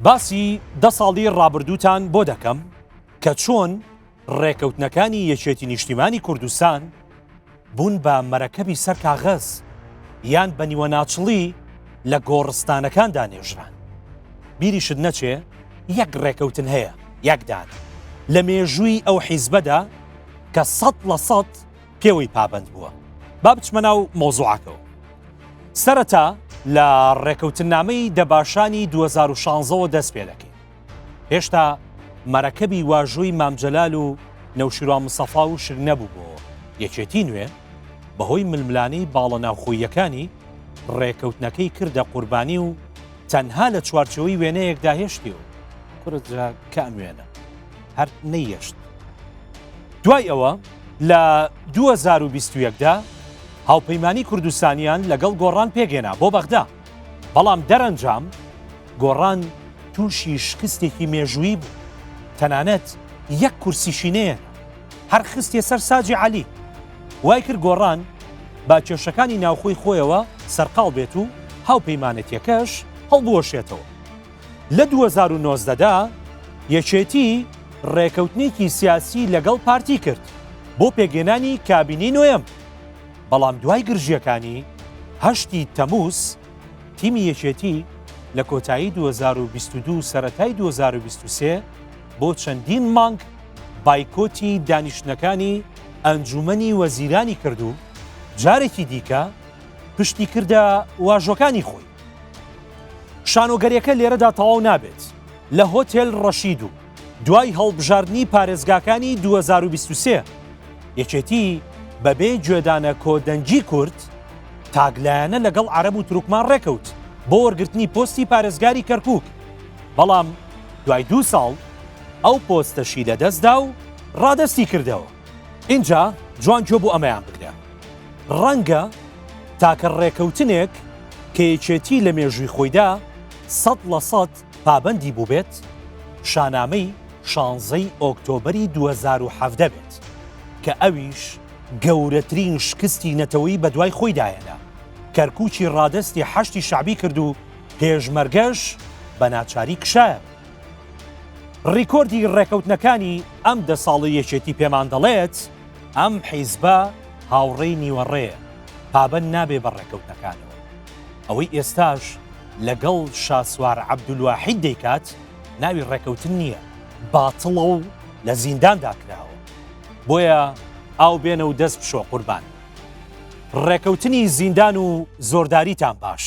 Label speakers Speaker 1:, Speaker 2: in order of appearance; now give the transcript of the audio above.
Speaker 1: باسی 10 ساڵی ڕابردووتان بۆ دەکەم کە چۆن ڕێکەوتنەکانی یەکێتی نیشتیمانی کوردستان بوون بە مەرەکەبی سەر کاغەز یان بە نیوەناچڵی لە گۆڕستانەکان دانێژران. بیریشت نەچێ یەک ڕێکەوتن هەیە یەکدان لە مێژووی ئەو حیزبەدا کە 100% پێوەی پابند بووە. با بچمە ناو مۆزوعەکەەوە. سەرەتا لە ڕێکەوتنامەی دەباشانی 2016ەوە دەست پێ دەکەین. هێشتا مەرەکەبی واژۆی مامجەلال و نەوشیروان مستەفا و شر نەبوو بۆ یەکێتی نوێ بەهۆی ململانەی باڵە ناوخۆییەکانی ڕێکەوتنەکەی کردە قوربانی و تەنها لە چوارچەوەی وێنەیەکدا هێشتی و کوردجا کە ئەم وێنە هەر نەیەشت. دوای ئەوە لە 2021دا هاوپەیمانی کوردستانیان لەگەڵ گۆڕان پێگێنا بۆ بەغدا، بەڵام دەرەنجام گۆڕان تووشی شکستێکی مێژووی بوو. تەنانەت یەک کورسیشینەیە هەر خستێ سەر ساجی عەلی. وای کرد گۆڕان با کێشەکانی ناوخۆی خۆیەوە سەرقاڵ بێت و هاوپەیمانەتیەکەش هەڵبوەشێتەوە. لە 2019دا یەکێتی ڕێکەوتنێکی سیاسی لەگەڵ پارتی کرد بۆ پێگێنانی کابینی نوێم، بەڵام دوای گرژیەکانی 8 تەمووس تیمی یەکێتی لە کۆتایی 2022 سەرەتای 2023 بۆ چەندین مانگ بایکۆتی دانیشتنەکانی ئەنجومەنی وەزیرانی کرد و جارێکی دیکە پشتی کردە واژۆکانی خۆی. شانۆگەریەکە لێرەدا تەواو نابێت. لە هۆتێل ڕەشید و دوای هەڵبژاردننی پارێزگاکانی 2023 یەکێتی بەبێ گوێدانە کۆدەنگی کورد تاگلایەنە لەگەڵ عەرەب و تروکمان ڕێکەوت بۆ وەرگرتنی پۆستی پارێزگاری کەرکووک، بەڵام دوای 2 ساڵ ئەو پۆستەشی لەدەستدا و ڕادەستی کردەوە. اینجا جوان گوێ بۆ ئەمەیان بگرە. ڕەنگە تاکە ڕێکەوتنێک کە یەکێتی لە مێژووی خۆیدا 100% پابەندی بوو بێت شانامەی 16 ئۆکتۆبەری 2017 بێت کە ئەویش گەورەترین شکستی نەتەوەی بە دوای خۆیدایەنا. کەرکووکی ڕادەستی 8 شعبی کرد و پێشمەرگەش بە ناچاری کشایە. ڕیکۆردی ڕێکەوتنەکانی ئەم 10 ساڵی یەکێتی پێمان دەڵێت ئەم حیزبە هاوڕێی نیوەڕێیە، پابەند نابێ بە ڕێکەوتنەکانەوە. ئەوەی ئێستاش لەگەڵ شاسوار عەبدولواحید دەیکات ناوی ڕێکەوتن نییە، باتڵە و لە زینداندا کراوە. بۆیە ئاو بێنە و دەست بشۆ قوربان. ڕێکەوتنی زیندان و زۆرداریتان باش.